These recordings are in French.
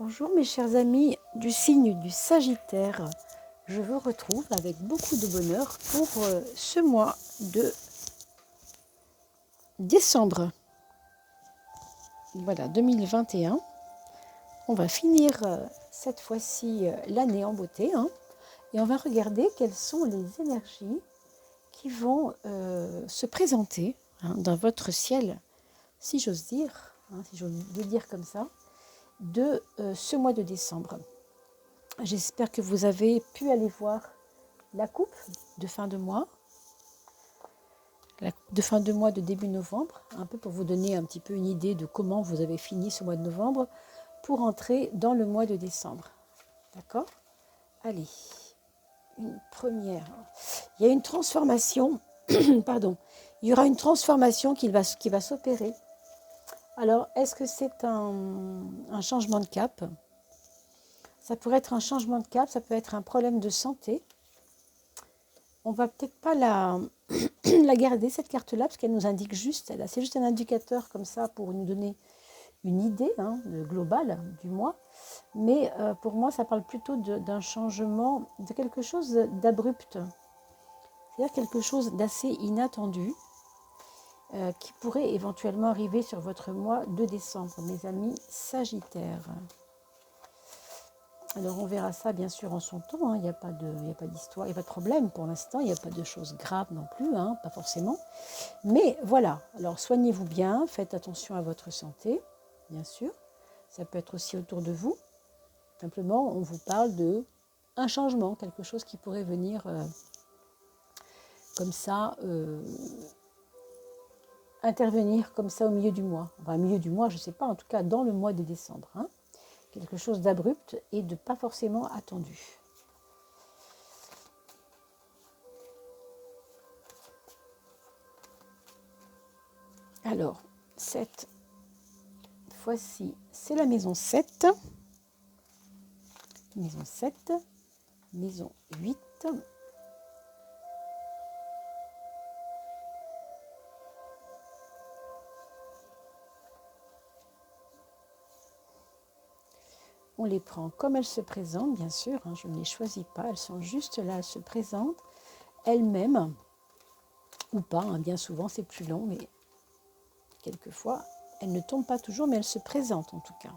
Bonjour mes chers amis du signe du Sagittaire. Je vous retrouve avec beaucoup de bonheur pour ce mois de décembre. Voilà, 2021. On va finir cette fois-ci l'année en beauté, et on va regarder quelles sont les énergies qui vont se présenter dans votre ciel, si j'ose dire, si j'ose le dire comme ça, de ce mois de décembre. J'espère que vous avez pu aller voir la coupe de fin de mois, de début novembre, un peu pour vous donner un petit peu une idée de comment vous avez fini ce mois de novembre pour entrer dans le mois de décembre. D'accord ? Allez, une première. Il y a une transformation, pardon, il y aura une transformation qui va s'opérer. Alors, est-ce que c'est un changement de cap ? Ça pourrait être un changement de cap, ça peut être un problème de santé. On va peut-être pas la garder, cette carte-là, parce qu'elle nous indique juste, c'est juste un indicateur comme ça pour nous donner une idée globale du mois. Mais pour moi, ça parle plutôt d'un changement, de quelque chose d'abrupt. C'est-à-dire quelque chose d'assez inattendu qui pourrait éventuellement arriver sur votre mois de décembre, mes amis Sagittaires. Alors on verra ça bien sûr en son temps, il n'y a pas d'histoire, il n'y a pas de problème pour l'instant, il n'y a pas de choses graves non plus, pas forcément. Mais voilà, alors soignez-vous bien, faites attention à votre santé, bien sûr. Ça peut être aussi autour de vous. Simplement, on vous parle de un changement, quelque chose qui pourrait venir comme ça, intervenir comme ça au milieu du mois. Enfin, au milieu du mois, je ne sais pas, en tout cas dans le mois de décembre. Quelque chose d'abrupt et de pas forcément attendu. Alors, cette fois-ci, c'est la maison 7. Maison 7, maison 8. On les prend comme elles se présentent, bien sûr, je ne les choisis pas, elles sont juste là, elles se présentent elles-mêmes, ou pas, bien souvent c'est plus long, mais quelquefois, elles ne tombent pas toujours, mais elles se présentent en tout cas.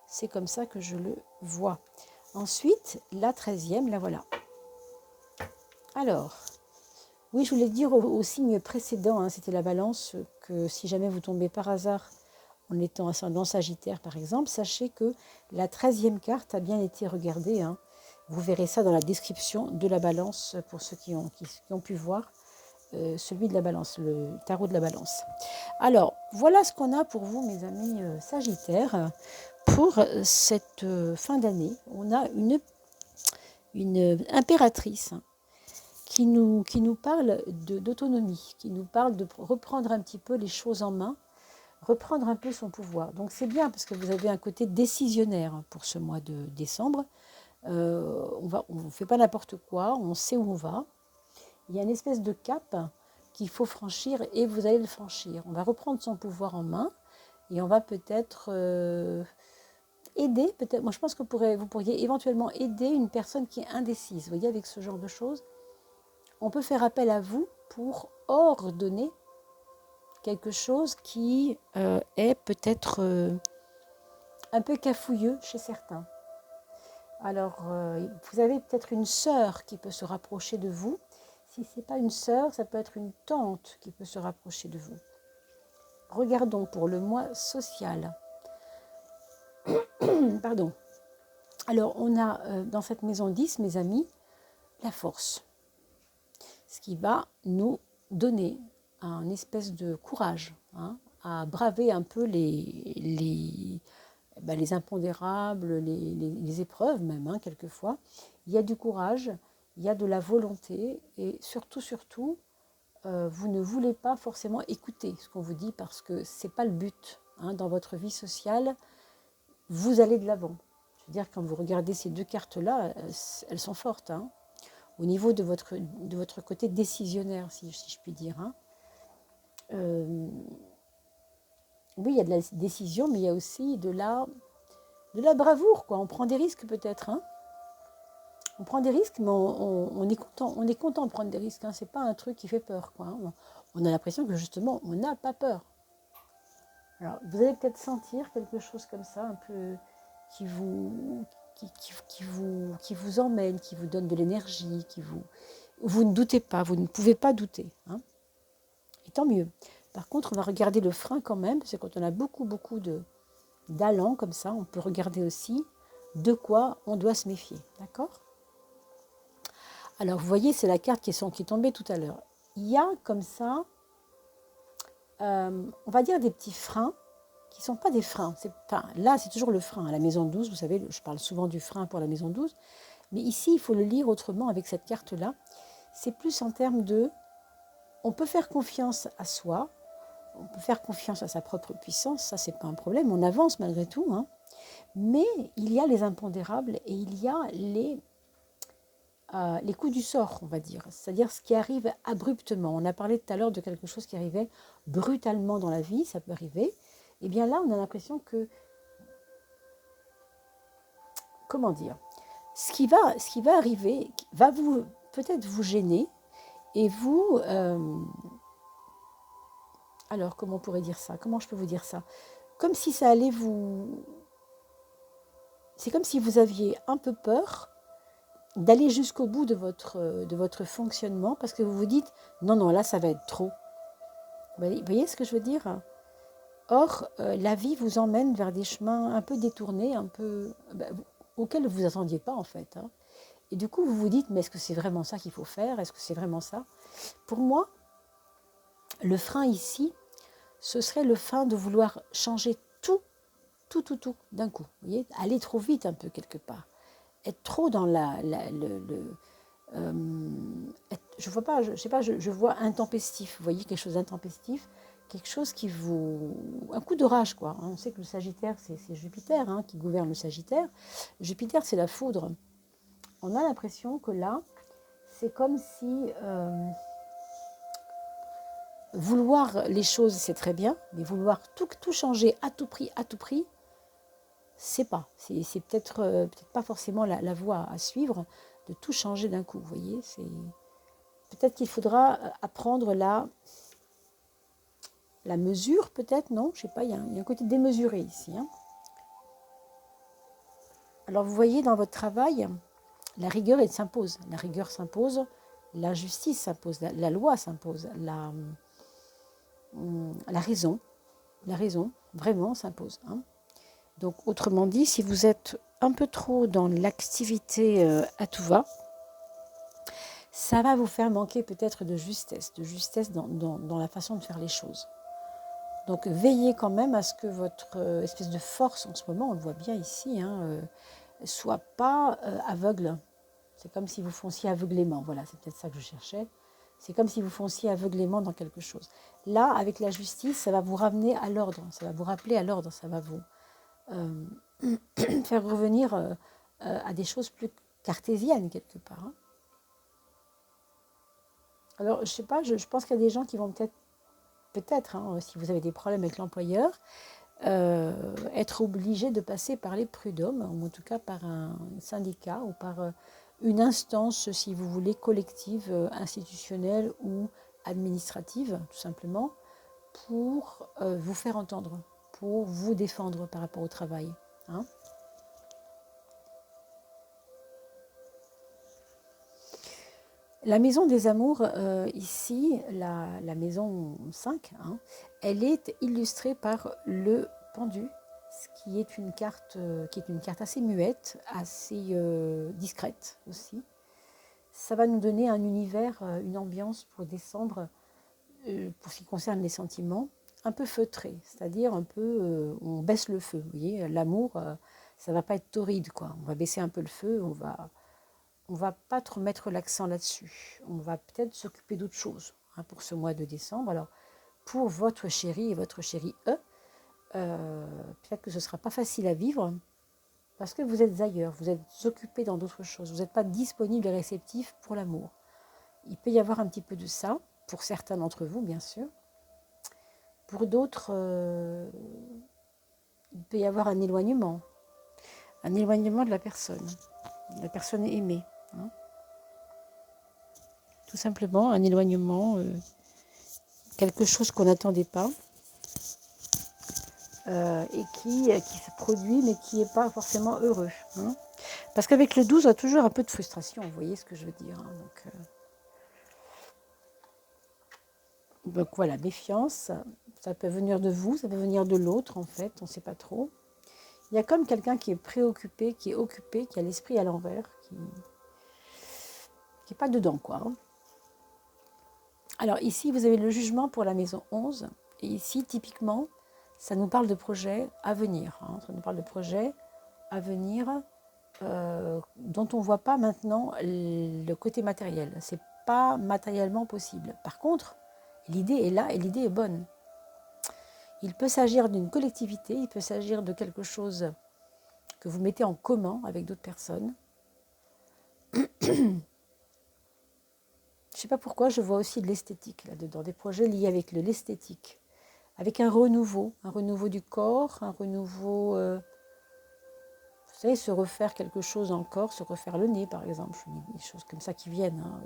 C'est comme ça que je le vois. Ensuite, la 13e, la voilà. Alors, oui, je voulais dire au signe précédent, c'était la balance, que si jamais vous tombez par hasard en étant ascendant Sagittaire par exemple, sachez que la 13e carte a bien été regardée. Vous verrez ça dans la description de la balance pour ceux qui ont pu voir celui de la balance, le tarot de la balance. Alors, voilà ce qu'on a pour vous, mes amis Sagittaires, pour cette fin d'année. On a une impératrice qui nous parle d'autonomie, qui nous parle de reprendre un petit peu les choses en main, reprendre un peu son pouvoir. Donc c'est bien parce que vous avez un côté décisionnaire pour ce mois de décembre. On ne fait pas n'importe quoi, on sait où on va. Il y a une espèce de cap qu'il faut franchir et vous allez le franchir. On va reprendre son pouvoir en main et on va peut-être aider. Moi je pense que vous pourriez éventuellement aider une personne qui est indécise. Vous voyez, avec ce genre de choses, on peut faire appel à vous pour ordonner quelque chose qui est peut-être un peu cafouilleux chez certains. Alors, vous avez peut-être une sœur qui peut se rapprocher de vous. Si ce n'est pas une sœur, ça peut être une tante qui peut se rapprocher de vous. Regardons pour le mois social. Pardon. Alors, on a dans cette maison 10, mes amis, la force. Ce qui va nous donner un espèce de courage à braver un peu les impondérables, les épreuves même, quelquefois. Il y a du courage, il y a de la volonté et surtout, vous ne voulez pas forcément écouter ce qu'on vous dit parce que ce n'est pas le but. Dans votre vie sociale, vous allez de l'avant. Je veux dire, quand vous regardez ces deux cartes-là, elles sont fortes. Au niveau de votre côté décisionnaire, si je puis dire. Oui, il y a de la décision, mais il y a aussi de la de la bravoure, quoi. On prend des risques peut-être, hein. On prend des risques, mais on est content de prendre des risques, hein. C'est pas un truc qui fait peur, quoi, hein. On a l'impression que justement, on n'a pas peur. Alors, vous allez peut-être sentir quelque chose comme ça, un peu qui vous, qui vous emmène, qui vous donne de l'énergie, vous ne doutez pas, vous ne pouvez pas douter, hein. Et tant mieux. Par contre, on va regarder le frein quand même, parce que quand on a beaucoup d'allants comme ça, on peut regarder aussi de quoi on doit se méfier, d'accord? Alors, vous voyez, c'est la carte qui est tombée tout à l'heure. Il y a comme ça, on va dire des petits freins qui ne sont pas des freins. Là, c'est toujours le frein. À la maison 12, vous savez, je parle souvent du frein pour la maison 12. Mais ici, il faut le lire autrement avec cette carte-là. C'est plus en termes de... On peut faire confiance à soi, on peut faire confiance à sa propre puissance, ça, c'est pas un problème. On avance malgré tout, hein. Mais il y a les impondérables et il y a les coups du sort, on va dire. C'est-à-dire ce qui arrive abruptement. On a parlé tout à l'heure de quelque chose qui arrivait brutalement dans la vie, ça peut arriver. Et bien là, on a l'impression que, comment dire, ce qui va arriver va peut-être vous gêner et vous... alors, comment on pourrait dire ça? Comment je peux vous dire ça? Comme si ça allait vous... C'est comme si vous aviez un peu peur d'aller jusqu'au bout de votre fonctionnement parce que vous vous dites, non, non, là, ça va être trop. Vous voyez ce que je veux dire? Or, la vie vous emmène vers des chemins un peu détournés, auxquels vous ne vous attendiez pas en fait, hein. Et du coup, vous vous dites, mais est-ce que c'est vraiment ça qu'il faut faire? Est-ce que c'est vraiment ça? Pour moi, le frein ici, ce serait le frein de vouloir changer tout d'un coup. Vous voyez, aller trop vite un peu quelque part. Être trop dans je vois pas, je sais pas, je vois intempestif. Vous voyez, quelque chose d'intempestif, quelque chose qui vous... Un coup d'orage, quoi. On sait que le Sagittaire, c'est Jupiter, hein, qui gouverne le Sagittaire. Jupiter, c'est la foudre. On a l'impression que là, c'est comme si vouloir les choses, c'est très bien, mais vouloir tout changer à tout prix, c'est peut-être pas forcément la voie à suivre, de tout changer d'un coup. Vous voyez, peut-être qu'il faudra apprendre la mesure, peut-être, non, je sais pas, il y a un côté démesuré ici, hein. Alors vous voyez, dans votre travail, la rigueur, elle s'impose. La rigueur s'impose, la justice s'impose, la loi s'impose, la raison vraiment s'impose, hein. Donc, autrement dit, si vous êtes un peu trop dans l'activité à tout va, ça va vous faire manquer peut-être de justesse dans la façon de faire les choses. Donc, veillez quand même à ce que votre espèce de force en ce moment, on le voit bien ici, hein, soit pas aveugle. C'est comme si vous fonciez aveuglément. Voilà, c'est peut-être ça que je cherchais. C'est comme si vous fonciez aveuglément dans quelque chose. Là, avec la justice, ça va vous ramener à l'ordre, ça va vous rappeler à l'ordre, ça va vous faire revenir à des choses plus cartésiennes quelque part, hein. Alors, je sais pas, je pense qu'il y a des gens qui vont peut-être, hein, si vous avez des problèmes avec l'employeur, être obligés de passer par les prud'hommes, ou en tout cas par un syndicat ou par une instance, si vous voulez, collective, institutionnelle ou administrative, tout simplement, pour vous faire entendre, pour vous défendre par rapport au travail, hein. La maison des amours, ici, la maison 5, hein, elle est illustrée par le pendu, ce qui est une carte assez muette, assez discrète aussi. Ça va nous donner un univers, une ambiance pour décembre, pour ce qui concerne les sentiments, un peu feutré, c'est-à-dire un peu, on baisse le feu. Vous voyez, l'amour, ça va pas être torride, quoi. On va baisser un peu le feu, on va pas trop mettre l'accent là-dessus. On va peut-être s'occuper d'autre chose, hein, pour ce mois de décembre. Alors, pour votre chéri et votre chérie peut-être que ce ne sera pas facile à vivre parce que vous êtes ailleurs, vous êtes occupé dans d'autres choses, vous n'êtes pas disponible et réceptif pour l'amour. Il peut y avoir un petit peu de ça, pour certains d'entre vous, bien sûr. Pour d'autres, il peut y avoir un éloignement. un éloignement de la personne aimée. Hein. Tout simplement, un éloignement, quelque chose qu'on n'attendait pas et qui se produit, mais qui n'est pas forcément heureux. Hein. Parce qu'avec le 12, on a toujours un peu de frustration, vous voyez ce que je veux dire. Hein. Donc voilà, méfiance, ça peut venir de vous, ça peut venir de l'autre en fait, on ne sait pas trop. Il y a comme quelqu'un qui est préoccupé, qui est occupé, qui a l'esprit à l'envers, qui n'est pas dedans quoi. Hein. Alors ici, vous avez le jugement pour la maison 11. Et ici, typiquement, ça nous parle de projets à venir. Hein. Ça nous parle de projets à venir dont on ne voit pas maintenant le côté matériel. Ce n'est pas matériellement possible. Par contre, l'idée est là et l'idée est bonne. Il peut s'agir d'une collectivité, il peut s'agir de quelque chose que vous mettez en commun avec d'autres personnes. Je ne sais pas pourquoi, je vois aussi de l'esthétique là-dedans, des projets liés avec l'esthétique, avec un renouveau du corps, un renouveau, vous savez, se refaire quelque chose encore, se refaire le nez par exemple, des choses comme ça qui viennent. Hein.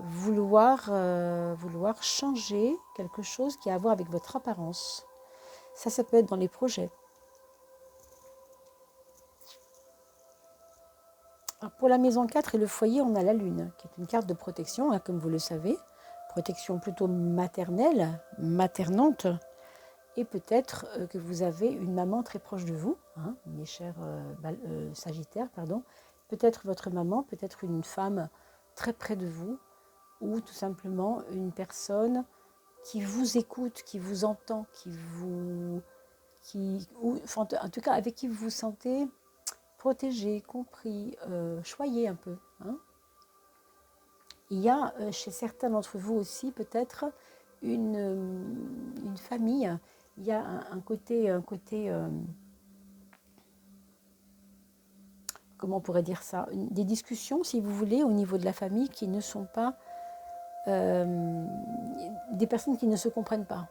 Vouloir changer quelque chose qui a à voir avec votre apparence. Ça peut être dans les projets. Alors pour la maison 4 et le foyer, on a la lune, qui est une carte de protection, hein, comme vous le savez. Protection plutôt maternelle, maternante. Et peut-être que vous avez une maman très proche de vous, hein, mes chers Sagittaires, pardon. Peut-être votre maman, peut-être une femme très près de vous, ou tout simplement une personne qui vous écoute, qui vous entend, enfin, en tout cas avec qui vous vous sentez protégé, compris, choyé un peu. Hein. Il y a chez certains d'entre vous aussi peut-être une famille, il y a un côté comment on pourrait dire ça, des discussions si vous voulez au niveau de la famille qui ne sont pas des personnes qui ne se comprennent pas.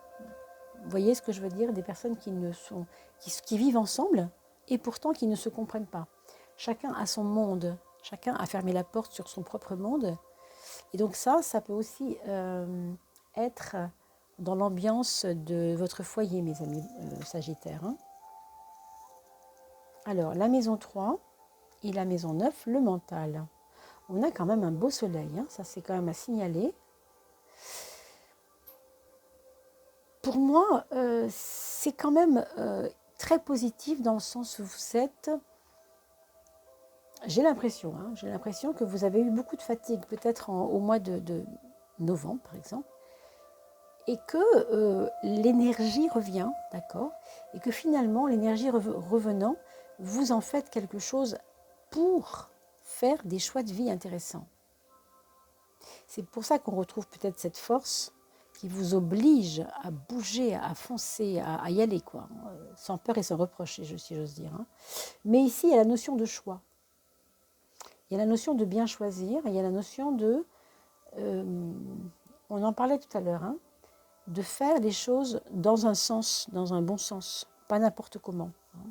Vous voyez ce que je veux dire? Des personnes qui vivent ensemble et pourtant qui ne se comprennent pas. Chacun a son monde, chacun a fermé la porte sur son propre monde. Et donc ça peut aussi être dans l'ambiance de votre foyer, mes amis Sagittaires. Hein. Alors, la maison 3 et la maison 9, le mental. On a quand même un beau soleil, hein, ça c'est quand même à signaler. Pour moi, c'est quand même très positif dans le sens où vous êtes... J'ai l'impression que vous avez eu beaucoup de fatigue, peut-être au mois de novembre, par exemple, et que l'énergie revient, d'accord, et que finalement, l'énergie revenant, vous en faites quelque chose pour faire des choix de vie intéressants. C'est pour ça qu'on retrouve peut-être cette force qui vous oblige à bouger, à foncer, à y aller, quoi, sans peur et sans reproche, si j'ose dire. Hein. Mais ici, il y a la notion de choix. Il y a la notion de bien choisir, il y a la notion de, on en parlait tout à l'heure, hein, de faire les choses dans un sens, dans un bon sens, pas n'importe comment. Hein.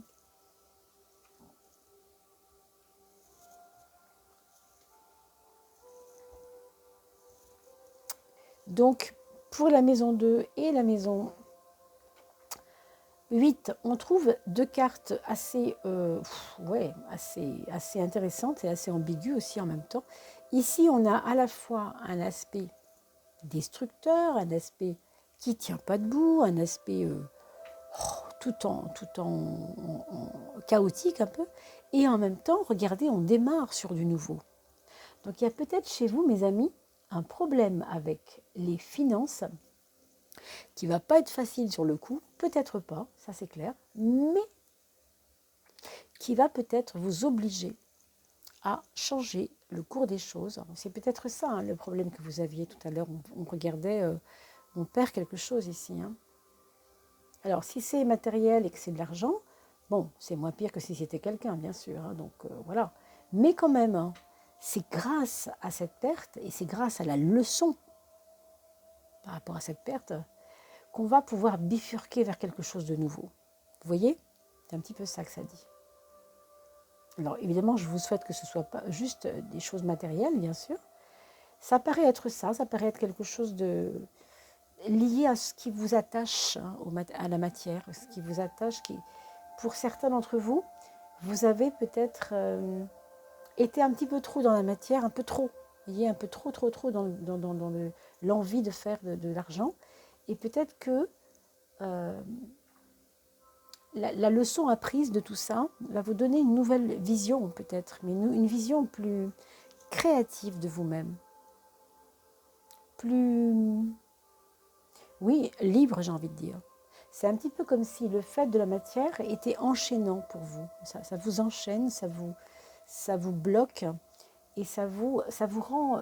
Donc, pour la maison 2 et la maison 8, on trouve deux cartes assez intéressantes et assez ambiguës aussi en même temps. Ici, on a à la fois un aspect destructeur, un aspect qui ne tient pas debout, un aspect tout en chaotique un peu. Et en même temps, regardez, on démarre sur du nouveau. Donc il y a peut-être chez vous, mes amis, un problème avec les finances qui ne va pas être facile sur le coup, peut-être pas, ça c'est clair, mais qui va peut-être vous obliger à changer le cours des choses. C'est peut-être ça hein, le problème que vous aviez tout à l'heure. On regardait, on perd quelque chose ici. Hein. Alors si c'est matériel et que c'est de l'argent, bon, c'est moins pire que si c'était quelqu'un, bien sûr. Hein, donc voilà. Mais quand même, hein, c'est grâce à cette perte et c'est grâce à la leçon par rapport à cette perte qu'on va pouvoir bifurquer vers quelque chose de nouveau. Vous voyez? C'est un petit peu ça que ça dit. Alors évidemment, je vous souhaite que ce ne soit pas juste des choses matérielles, bien sûr. Ça paraît être ça, ça paraît être quelque chose de lié à ce qui vous attache hein, à la matière, ce qui vous attache, qui, pour certains d'entre vous, vous avez peut-être été un petit peu trop dans la matière, un peu trop, vous voyez, un peu trop dans l'envie de faire de l'argent. Et peut-être que la leçon apprise de tout ça va vous donner une nouvelle vision peut-être, mais une vision plus créative de vous-même, plus, oui, libre j'ai envie de dire. C'est un petit peu comme si le fait de la matière était enchaînant pour vous. Ça vous enchaîne, ça vous bloque et ça vous rend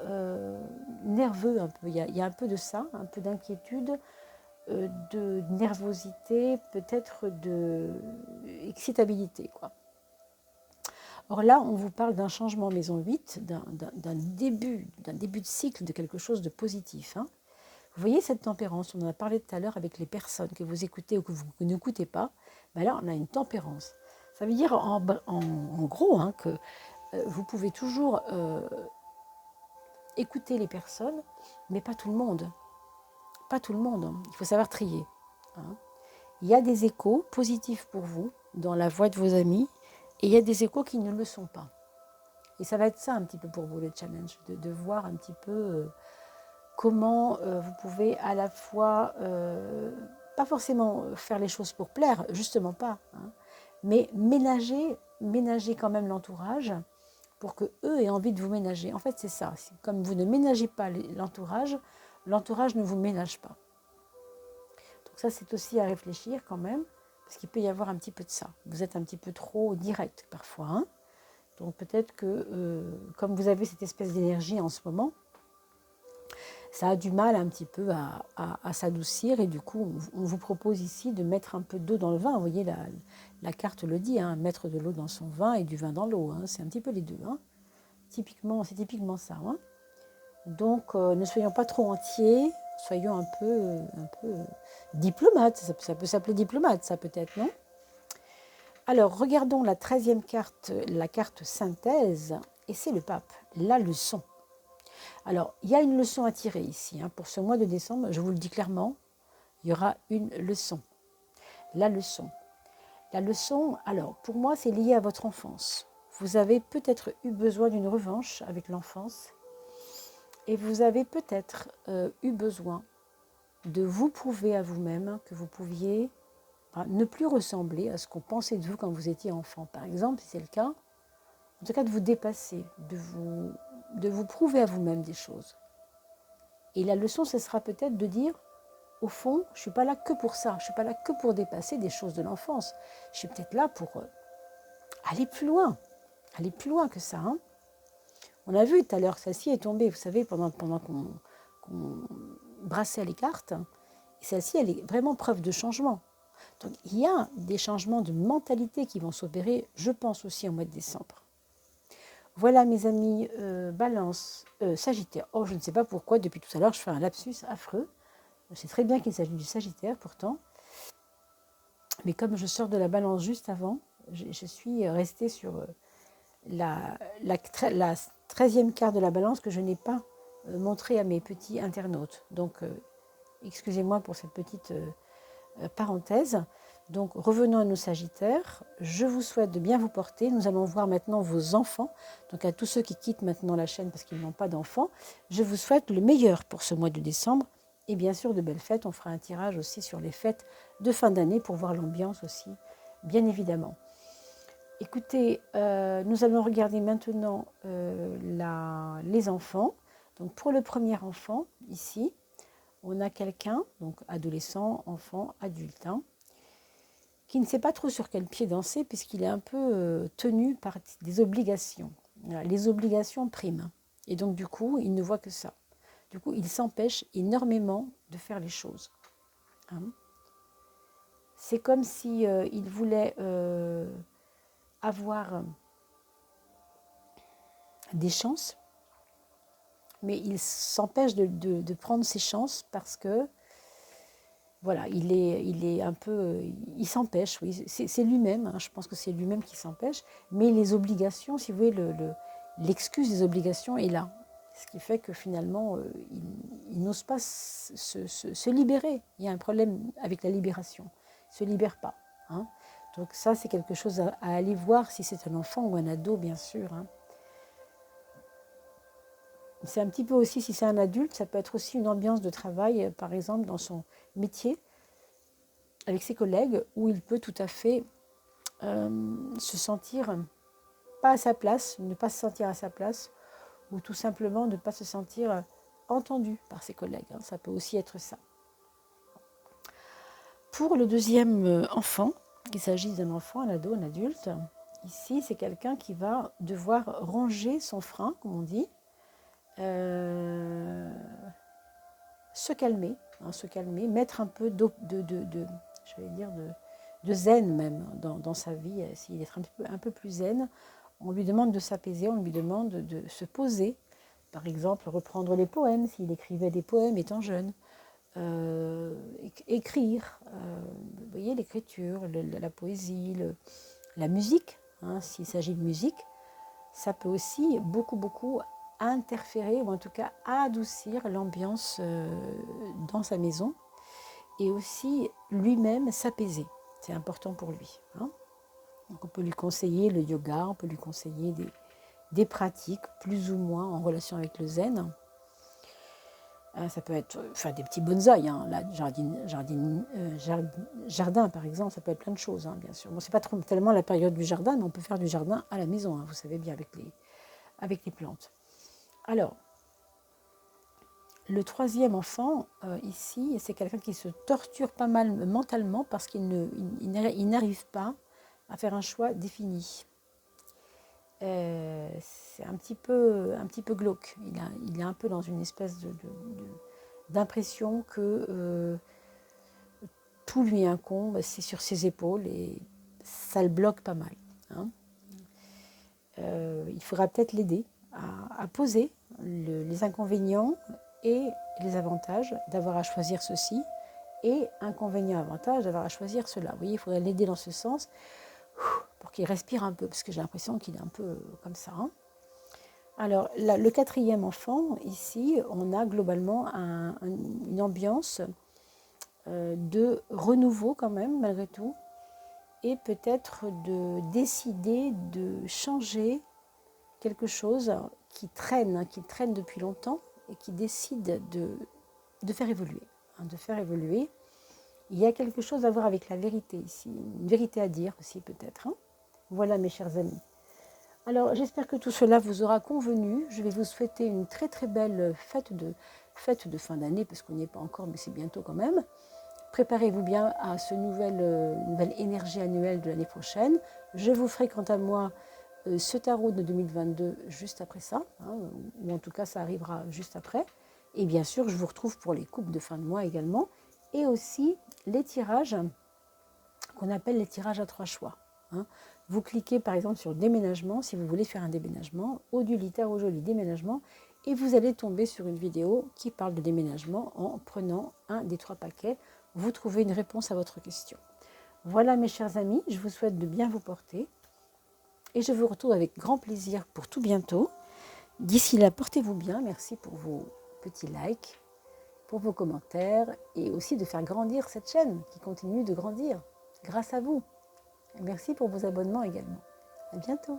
nerveux un peu. Il y a un peu de ça, un peu d'inquiétude, de nervosité, peut-être de excitabilité, quoi. Or là, on vous parle d'un changement maison 8, d'un début de cycle, de quelque chose de positif. Hein. Vous voyez cette tempérance, on en a parlé tout à l'heure avec les personnes que vous écoutez ou que vous n'écoutez pas. Ben là, on a une tempérance. Ça veut dire en gros hein, que vous pouvez toujours écouter les personnes, mais pas tout le monde. Pas tout le monde. Hein. Il faut savoir trier. Hein. Il y a des échos positifs pour vous dans la voix de vos amis et il y a des échos qui ne le sont pas. Et ça va être ça un petit peu pour vous le challenge, de voir un petit peu comment vous pouvez à la fois, pas forcément faire les choses pour plaire, justement pas, hein, mais ménager quand même l'entourage pour que eux aient envie de vous ménager. En fait, c'est ça. Comme vous ne ménagez pas l'entourage, l'entourage ne vous ménage pas. Donc ça, c'est aussi à réfléchir quand même, parce qu'il peut y avoir un petit peu de ça. Vous êtes un petit peu trop direct parfois. Hein. Donc peut-être que, comme vous avez cette espèce d'énergie en ce moment, ça a du mal un petit peu à s'adoucir et du coup, on vous propose ici de mettre un peu d'eau dans le vin. Vous voyez, la carte le dit, hein, mettre de l'eau dans son vin et du vin dans l'eau. Hein, c'est un petit peu les deux. Hein. C'est typiquement ça. Hein. Donc, ne soyons pas trop entiers, soyons un peu diplomates. Ça peut s'appeler diplomate, ça peut-être, non? Alors, regardons la 13e carte, la carte synthèse, et c'est le pape, la leçon. Alors, il y a une leçon à tirer ici. Hein. Pour ce mois de décembre, je vous le dis clairement, il y aura une leçon. La leçon. La leçon, alors, pour moi, c'est lié à votre enfance. Vous avez peut-être eu besoin d'une revanche avec l'enfance et vous avez peut-être eu besoin de vous prouver à vous-même que vous pouviez ne plus ressembler à ce qu'on pensait de vous quand vous étiez enfant. Par exemple, si c'est le cas, en tout cas de vous dépasser, de vous prouver à vous-même des choses. Et la leçon, ce sera peut-être de dire, au fond, je ne suis pas là que pour ça, je ne suis pas là que pour dépasser des choses de l'enfance. Je suis peut-être là pour aller plus loin que ça. Hein. On a vu tout à l'heure, celle-ci est tombée, vous savez, pendant qu'on brassait les cartes. Et celle-ci, elle est vraiment preuve de changement. Donc, il y a des changements de mentalité qui vont s'opérer, je pense aussi au mois de décembre. Voilà mes amis, Balance, Sagittaire. Oh, je ne sais pas pourquoi, depuis tout à l'heure, je fais un lapsus affreux. Je sais très bien qu'il s'agit du Sagittaire, pourtant. Mais comme je sors de la Balance juste avant, je suis restée sur la 13e carte de la Balance que je n'ai pas montrée à mes petits internautes. Donc, excusez-moi pour cette petite parenthèse. Donc, revenons à nos Sagittaires. Je vous souhaite de bien vous porter. Nous allons voir maintenant vos enfants. Donc, à tous ceux qui quittent maintenant la chaîne parce qu'ils n'ont pas d'enfants, je vous souhaite le meilleur pour ce mois de décembre. Et bien sûr, de belles fêtes. On fera un tirage aussi sur les fêtes de fin d'année pour voir l'ambiance aussi, bien évidemment. Écoutez, nous allons regarder maintenant les enfants. Donc, pour le premier enfant, ici, on a quelqu'un, donc adolescent, enfant, adulte, hein, qui ne sait pas trop sur quel pied danser puisqu'il est un peu tenu par des obligations. Voilà, les obligations priment. Et donc du coup, il ne voit que ça. Du coup, il s'empêche énormément de faire les choses. Hein. C'est comme si il voulait avoir des chances, mais il s'empêche de prendre ses chances parce que voilà, il est un peu, il s'empêche, oui, c'est lui-même, hein, je pense que c'est lui-même qui s'empêche, mais les obligations, si vous voulez, l'excuse des obligations est là. Ce qui fait que finalement, il n'ose pas se libérer. Il y a un problème avec la libération. Il ne se libère pas. Hein. Donc ça, c'est quelque chose à aller voir si c'est un enfant ou un ado, bien sûr. Hein. C'est un petit peu aussi, si c'est un adulte, ça peut être aussi une ambiance de travail, par exemple, dans son métier, avec ses collègues, où il peut tout à fait se sentir pas à sa place, ne pas se sentir à sa place, ou tout simplement ne pas se sentir entendu par ses collègues. Hein. Ça peut aussi être ça. Pour le deuxième enfant, qu'il s'agisse d'un enfant, un ado, un adulte, ici c'est quelqu'un qui va devoir ranger son frein, comme on dit, se calmer, hein, se calmer, mettre un peu je vais dire de zen même dans sa vie, essayer d'être un peu plus zen. On lui demande de s'apaiser, on lui demande de se poser, par exemple reprendre les poèmes, s'il écrivait des poèmes étant jeune, écrire, vous voyez, l'écriture, la poésie, la musique, hein, s'il s'agit de musique, ça peut aussi beaucoup interférer ou en tout cas adoucir l'ambiance dans sa maison et aussi lui-même s'apaiser. C'est important pour lui. Hein. Donc on peut lui conseiller le yoga, on peut lui conseiller des pratiques plus ou moins en relation avec le zen. Ça peut être des petits bonsaïs, hein, jardin par exemple, ça peut être plein de choses, hein, bien sûr. Bon, c'est pas tellement la période du jardin, mais on peut faire du jardin à la maison, hein, vous savez bien, avec les plantes. Alors, le troisième enfant, ici, c'est quelqu'un qui se torture pas mal mentalement parce qu'il n'arrive pas à faire un choix défini. C'est un petit peu glauque. Il est un peu dans une espèce d'impression que tout lui incombe, c'est sur ses épaules et ça le bloque pas mal. Hein. Il faudra peut-être l'aider à poser les inconvénients et les avantages d'avoir à choisir ceci et inconvénients, avantages d'avoir à choisir cela. Vous voyez, il faudrait l'aider dans ce sens pour qu'il respire un peu, parce que j'ai l'impression qu'il est un peu comme ça. Hein. Alors, là, le quatrième enfant, ici, on a globalement une ambiance de renouveau quand même, malgré tout, et peut-être de décider de changer quelque chose qui traîne depuis longtemps et qui décide de faire évoluer. Hein, de faire évoluer. Il y a quelque chose à voir avec la vérité ici, une vérité à dire aussi peut-être. Hein. Voilà mes chers amis. Alors j'espère que tout cela vous aura convenu. Je vais vous souhaiter une très très belle fête de fin d'année, parce qu'on n'y est pas encore, mais c'est bientôt quand même. Préparez-vous bien à ce nouvelle énergie annuelle de l'année prochaine. Je vous ferai quant à moi ce tarot de 2022 juste après ça, hein, ou en tout cas ça arrivera juste après. Et bien sûr, je vous retrouve pour les coupes de fin de mois également, et aussi les tirages qu'on appelle les tirages à 3 choix. Hein. Vous cliquez par exemple sur déménagement si vous voulez faire un déménagement, Odulita au joli déménagement, et vous allez tomber sur une vidéo qui parle de déménagement en prenant un des 3 paquets. Vous trouvez une réponse à votre question. Voilà mes chers amis, je vous souhaite de bien vous porter et je vous retrouve avec grand plaisir pour tout bientôt. D'ici là, portez-vous bien. Merci pour vos petits likes, pour vos commentaires et aussi de faire grandir cette chaîne qui continue de grandir grâce à vous. Et merci pour vos abonnements également. À bientôt.